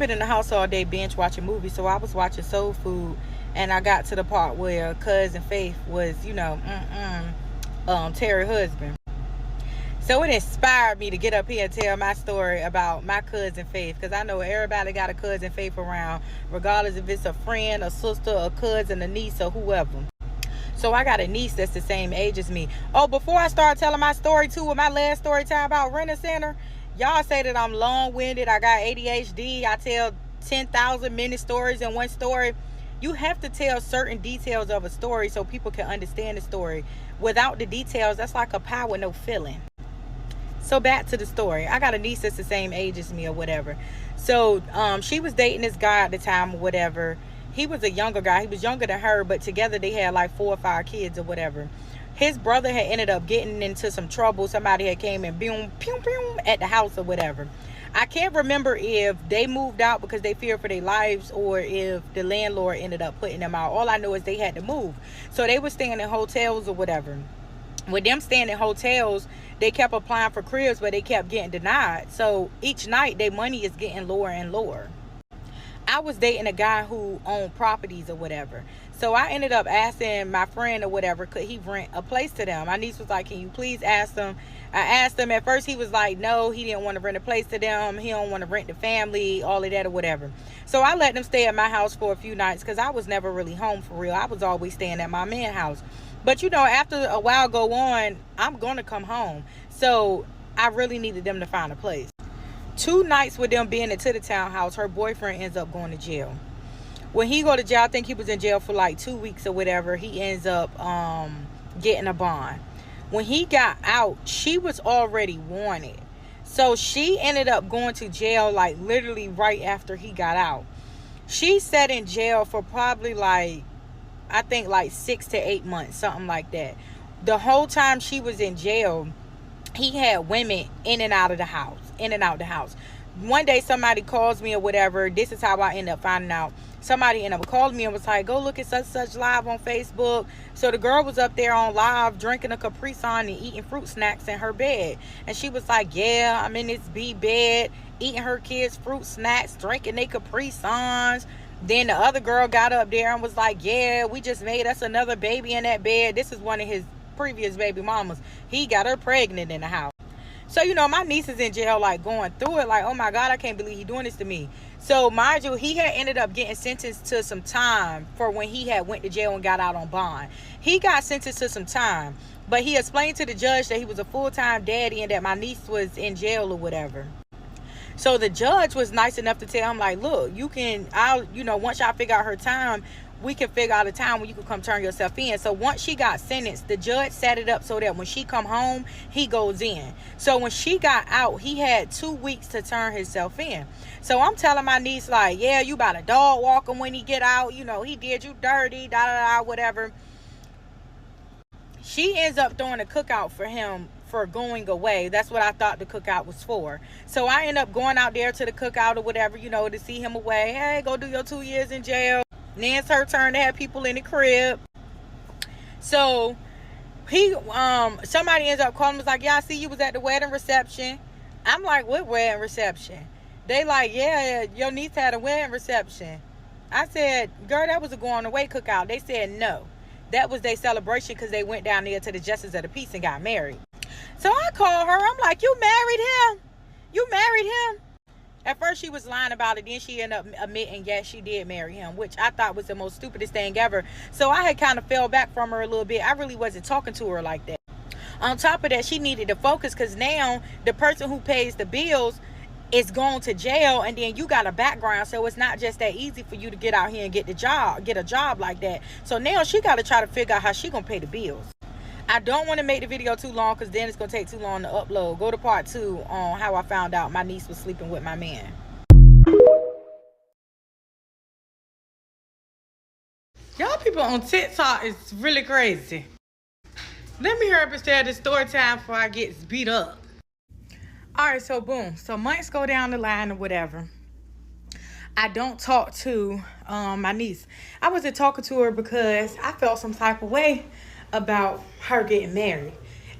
been in the house all day binge watching movies, so I was watching Soul Food, and I got to the part where Cousin Faith was, Terry's husband. So it inspired me to get up here and tell my story about my cousin Faith, because I know everybody got a cousin Faith around, regardless if it's a friend, a sister, a cousin, a niece, or whoever. So I got a niece that's the same age as me. Oh, before I start telling my story too, with my last story time about Rent-A-Center, y'all say that I'm long-winded, I got ADHD, I tell 10,000 minute stories in one story. You have to tell certain details of a story so people can understand the story. Without the details, that's like a pie with no filling. So back to the story. I got a niece that's the same age as me or whatever. So she was dating this guy at the time or whatever. He was a younger guy. He was younger than her, but together they had like 4 or 5 kids or whatever. His brother had ended up getting into some trouble. Somebody had came and boom, pew, pew, at the house or whatever. I can't remember if they moved out because they feared for their lives or if the landlord ended up putting them out. All I know is they had to move. So they were staying in hotels or whatever. With them staying in hotels, they kept applying for cribs, but they kept getting denied. So each night, their money is getting lower and lower. I was dating a guy who owned properties or whatever. So I ended up asking my friend or whatever, could he rent a place to them? My niece was like, can you please ask them? I asked him. At first, he was like, no, he didn't want to rent a place to them. He don't want to rent the family, all of that or whatever. So I let them stay at my house for a few nights because I was never really home for real. I was always staying at my man's house. But, after a while go on, I'm going to come home. So I really needed them to find a place. 2 nights with them being into the townhouse, her boyfriend ends up going to jail. When he go to jail, I think he was in jail for like 2 weeks or whatever. He ends up getting a bond. When he got out, she was already wanted. So she ended up going to jail like literally right after he got out. She sat in jail for probably I think 6 to 8 months, something like that. The whole time she was in jail, he had women in and out of the house, in and out the house. One day somebody calls me or whatever. This is how I end up finding out. Somebody ended up calling me and was like, go look at such live on Facebook. So the girl was up there on live drinking a Capri Sun and eating fruit snacks in her bed. And she was like, yeah, I'm in this bed, eating her kids' fruit snacks, drinking their Capri Suns. Then the other girl got up there and was like, yeah, we just made us another baby in that bed. This is one of his previous baby mamas. He got her pregnant in the house. So, my niece is in jail, going through it, oh my God, I can't believe he doing this to me. So, mind you, he had ended up getting sentenced to some time for when he had went to jail and got out on bond. He got sentenced to some time, but he explained to the judge that he was a full-time daddy and that my niece was in jail or whatever. So the judge was nice enough to tell him, look, once y'all figure out her time, we can figure out a time when you can come turn yourself in. So once she got sentenced, the judge set it up so that when she come home, he goes in. So when she got out, he had 2 weeks to turn himself in. So I'm telling my niece, yeah, you about a dog walk him when he get out. He did you dirty, whatever. She ends up throwing a cookout for him for going away. That's what I thought the cookout was for. So I end up going out there to the cookout or whatever, to see him away. Hey, go do your 2 years in jail. Then it's her turn to have people in the crib. So somebody ends up calling, was like, yeah, I see you was at the wedding reception. I'm like, what wedding reception? They like, yeah, your niece had a wedding reception. I said, girl, that was a going away cookout. They said no. That was their celebration because they went down there to the Justice of the Peace and got married. So I called her. I'm like, you married him? You married him? At first she was lying about it. Then she ended up admitting, yes, she did marry him, which I thought was the most stupidest thing ever. So I had kind of fell back from her a little bit. I really wasn't talking to her like that. On top of that, she needed to focus because now the person who pays the bills is going to jail, and then you got a background, so it's not just that easy for you to get out here and get a job like that. So now she got to try to figure out how she gonna pay the bills. I don't want to make the video too long because then it's gonna take too long to upload. Go to part 2 on how I found out my niece was sleeping with my man. Y'all people on TikTok is really crazy. Let me hurry up and stay at this story time before I get beat up. Alright, so boom. So months go down the line or whatever. I don't talk to my niece. I wasn't talking to her because I felt some type of way about her getting married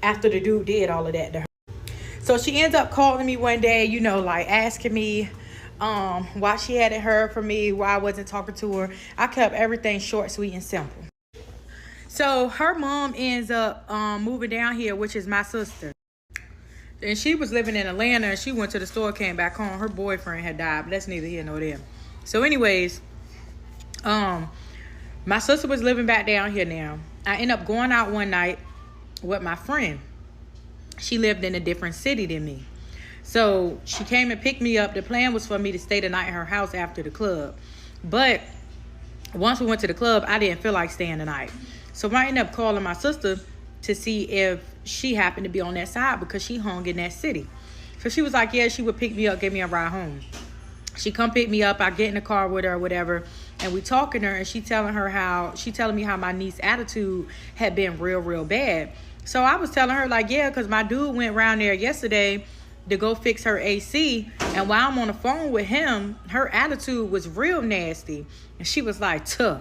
after the dude did all of that to her. So she ends up calling me one day, asking me Why she hadn't heard from me, why I wasn't talking to her. I kept everything short, sweet, and simple. So her mom ends up moving down here, which is my sister. And she was living in Atlanta, and she went to the store, came back home. Her boyfriend had died, but that's neither here nor there. So anyways, my sister was living back down here now. I ended up going out one night with my friend. She lived in a different city than me. So she came and picked me up. The plan was for me to stay the night at her house after the club. But once we went to the club, I didn't feel like staying the night. So I ended up calling my sister to see if she happened to be on that side because she hung in that city. So she was like, yeah, she would pick me up, give me a ride home. She come pick me up. I get in the car with her or whatever. And we talking to her, and she telling me how my niece's attitude had been real, real bad. So I was telling her, like, yeah, because my dude went around there yesterday to go fix her AC. And while I'm on the phone with him, her attitude was real nasty. And she was like, tuh,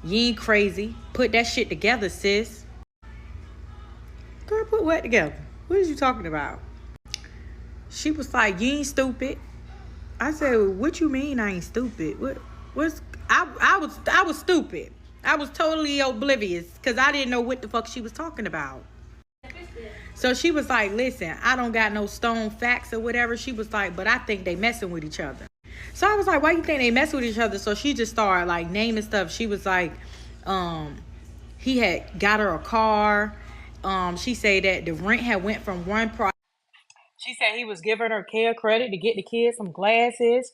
you ain't crazy. Put that shit together, sis. Girl, put what together? What is you talking about? She was like, you ain't stupid. I said, what you mean I ain't stupid? I was stupid. I was totally oblivious because I didn't know what the fuck she was talking about. So she was like, listen, I don't got no stone facts or whatever. She was like, but I think they messing with each other. So I was like, why you think they messing with each other? So she just started like naming stuff. She was like, he had got her a car. She said that the rent had went from one price. She said he was giving her care credit to get the kids some glasses.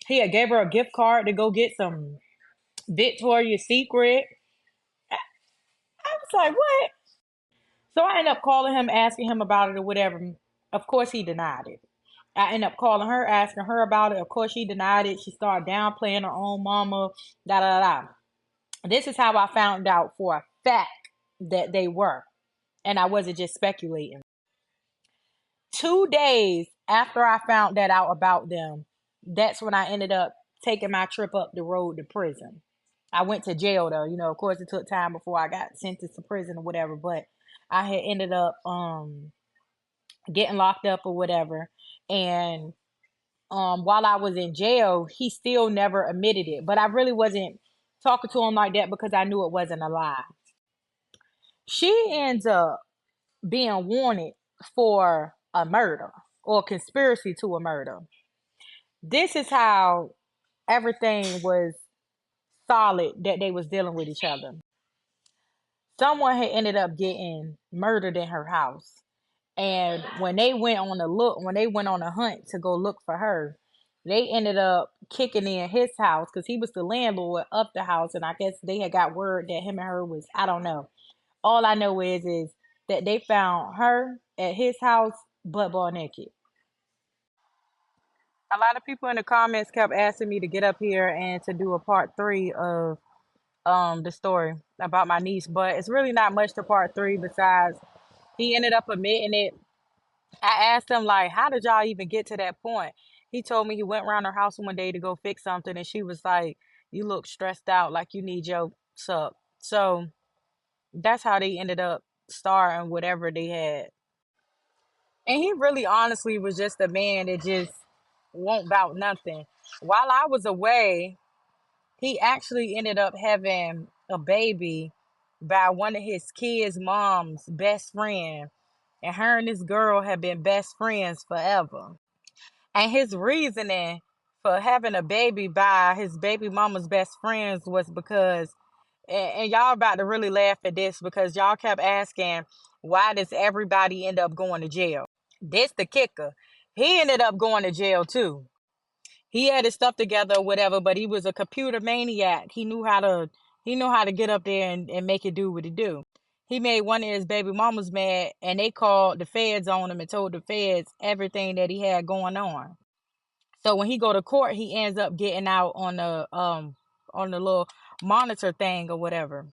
He had gave her a gift card to go get some Victoria's Secret. I was like, what? So I ended up calling him, asking him about it or whatever. Of course, he denied it. I ended up calling her, asking her about it. Of course, she denied it. She started downplaying her own mama. Da da da. This is how I found out for a fact that they were, and I wasn't just speculating. 2 days after I found that out about them, that's when I ended up taking my trip up the road to prison. I went to jail though, of course it took time before I got sentenced to prison or whatever, but I had ended up getting locked up or whatever. And while I was in jail, he still never admitted it. But I really wasn't talking to him like that because I knew it wasn't a lie. She ends up being wanted for a murder or conspiracy to a murder. This is how everything was solid that they was dealing with each other. Someone had ended up getting murdered in her house. And when they went on a hunt to go look for her, they ended up kicking in his house because he was the landlord of the house. And I guess they had got word that him and her was, I don't know. All I know is that they found her at his house butt naked. A lot of people in the comments kept asking me to get up here and to do a part 3 of the story about my niece, but it's really not much to part 3 besides he ended up admitting it. I asked him, like, how did y'all even get to that point? He told me he went around her house one day to go fix something, and she was like, you look stressed out, like you need your suck. So that's how they ended up starting whatever they had. And he really honestly was just a man that just won't bout nothing. While I was away, he actually ended up having a baby by one of his kids' mom's best friend. And her and this girl have been best friends forever. And his reasoning for having a baby by his baby mama's best friends was because, and y'all about to really laugh at this because y'all kept asking, why does everybody end up going to jail? This the kicker. He ended up going to jail too. He had his stuff together or whatever, but he was a computer maniac. He knew how to get up there and make it do what it do. He made one of his baby mamas mad, and they called the feds on him and told the feds everything that he had going on. So when he go to court, he ends up getting out on the little monitor thing or whatever.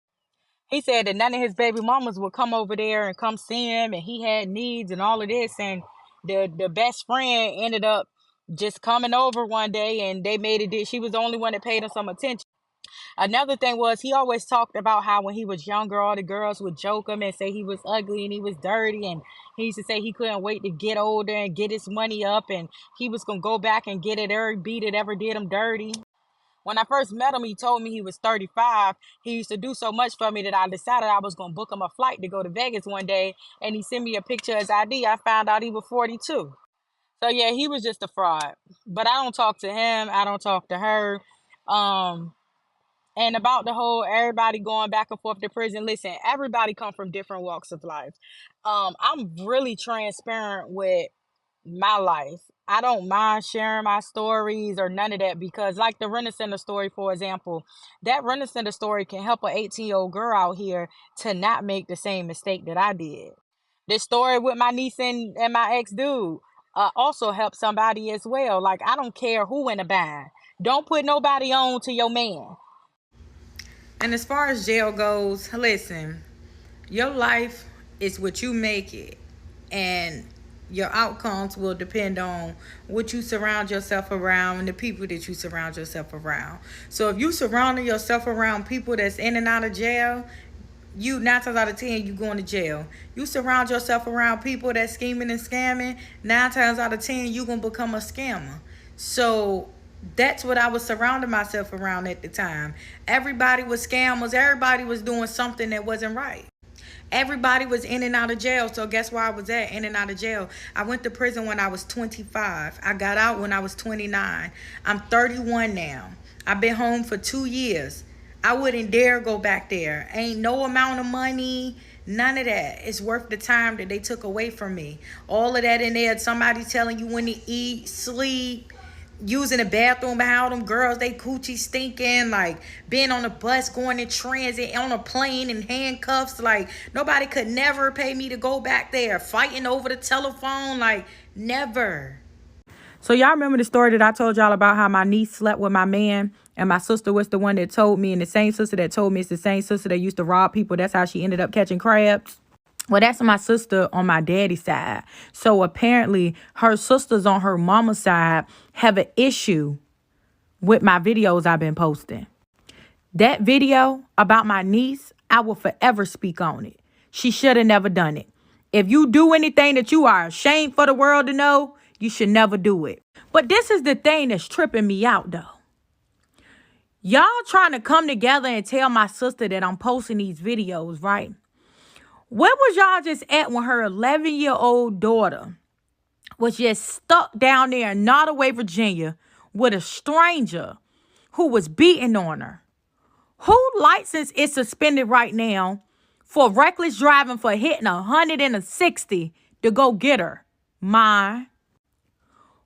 He said that none of his baby mamas would come over there and come see him, and he had needs and all of this. And the best friend ended up just coming over one day, and they made it. She was the only one that paid him some attention. Another thing was he always talked about how when he was younger, all the girls would joke him and say he was ugly and he was dirty. And he used to say he couldn't wait to get older and get his money up. And he was going to go back and get it every beat that ever did him dirty. When I first met him, he told me he was 35. He used to do so much for me that I decided I was going to book him a flight to go to Vegas one day. And he sent me a picture of his ID. I found out he was 42. So, yeah, he was just a fraud. But I don't talk to him. I don't talk to her. And about the whole everybody going back and forth to prison, listen, everybody come from different walks of life. I'm really transparent with my life. I don't mind sharing my stories or none of that because like the Rent Center story, for example, that Rent Center story can help an 18-year-old girl out here to not make the same mistake that I did. This story with my niece and my ex-dude also helped somebody as well. Like, I don't care who in the bind. Don't put nobody on to your man. And as far as jail goes, listen, your life is what you make it. And your outcomes will depend on what you surround yourself around and the people that you surround yourself around. So if you surround yourself around people that's in and out of jail, you 9 times out of 10 you going to jail. You surround yourself around people that's scheming and scamming, 9 times out of 10 you gonna become a scammer. So that's what I was surrounding myself around at the time. Everybody was scammers. Everybody was doing something that wasn't right. Everybody was in and out of jail. So guess where I was at? In and out of jail. I went to prison when I was 25. I got out when I was 29. I'm 31 now. I've been home for 2 years. I wouldn't dare go back there. Ain't no amount of money, none of that. It's worth the time that they took away from me. All of that in there. Somebody telling you when to eat, sleep, using the bathroom behind them girls, they coochie stinking, like being on a bus, going in transit, on a plane in handcuffs. Like nobody could never pay me to go back there. Fighting over the telephone, like never. So y'all remember the story that I told y'all about how my niece slept with my man and my sister was the one that told me, and the same sister that told me it's the same sister that used to rob people. That's how she ended up catching crabs. Well, that's my sister on my daddy's side. So apparently her sisters on her mama's side have an issue with my videos I've been posting. That video about my niece, I will forever speak on it. She should have never done it. If you do anything that you are ashamed for the world to know, you should never do it. But this is the thing that's tripping me out, though. Y'all trying to come together and tell my sister that I'm posting these videos, right? Where was y'all just at when her 11-year-old daughter was just stuck down there in Nottoway, Virginia with a stranger who was beating on her? Whose license is suspended right now for reckless driving for hitting 160 to go get her? Mine.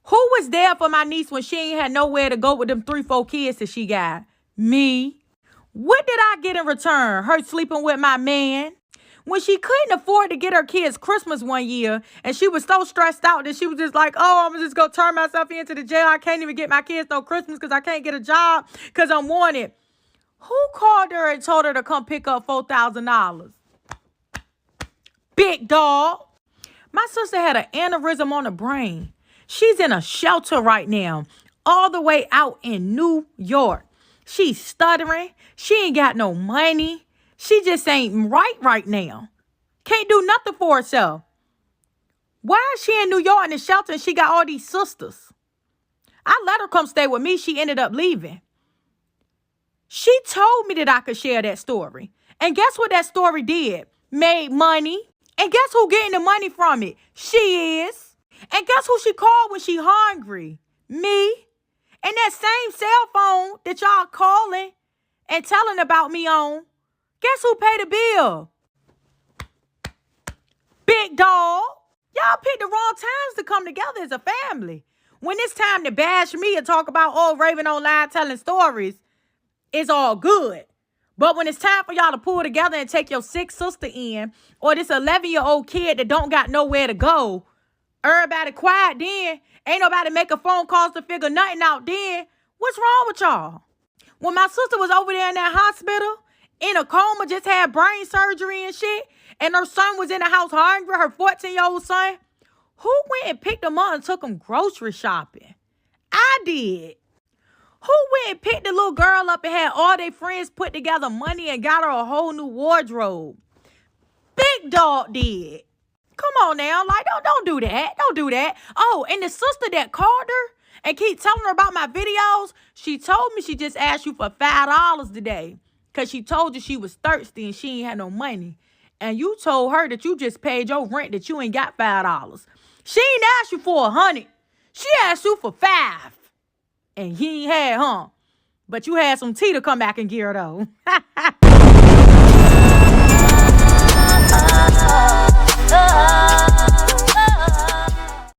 Who was there for my niece when she ain't had nowhere to go with them 3-4 kids that she got? Me. What did I get in return? Her sleeping with my man? When she couldn't afford to get her kids Christmas one year and she was so stressed out that she was just like, oh, I'm just going to turn myself into the jail. I can't even get my kids no Christmas because I can't get a job because I'm wanted. Who called her and told her to come pick up $4,000? Big dog. My sister had an aneurysm on her brain. She's in a shelter right now, all the way out in New York. She's stuttering. She ain't got no money. She just ain't right now. Can't do nothing for herself. Why is she in New York in the shelter and she got all these sisters? I let her come stay with me. She ended up leaving. She told me that I could share that story. And guess what that story did? Made money. And guess who getting the money from it? She is. And guess who she called when she hungry? Me. And that same cell phone that y'all calling and telling about me on, guess who paid the bill? Big dog. Y'all picked the wrong times to come together as a family. When it's time to bash me and talk about, oh, Raven online telling stories, it's all good. But when it's time for y'all to pull together and take your sick sister in, or this 11-year-old kid that don't got nowhere to go, everybody quiet then. Ain't nobody making phone calls to figure nothing out then. What's wrong with y'all? When my sister was over there in that hospital, in a coma, just had brain surgery and shit, and her son was in the house hungry, her 14-year-old son, who went and picked him up and took him grocery shopping? I did. Who went and picked the little girl up and had all their friends put together money and got her a whole new wardrobe? Big Dog did. Come on now, like don't do that. Don't do that. Oh, and the sister that called her and keep telling her about my videos, she told me she just asked you for $5 today. Cause she told you she was thirsty and she ain't had no money. And you told her that you just paid your rent, that you ain't got $5. She ain't asked you for 100. She asked you for 5. And he ain't had, huh? But you had some tea to come back and get her though.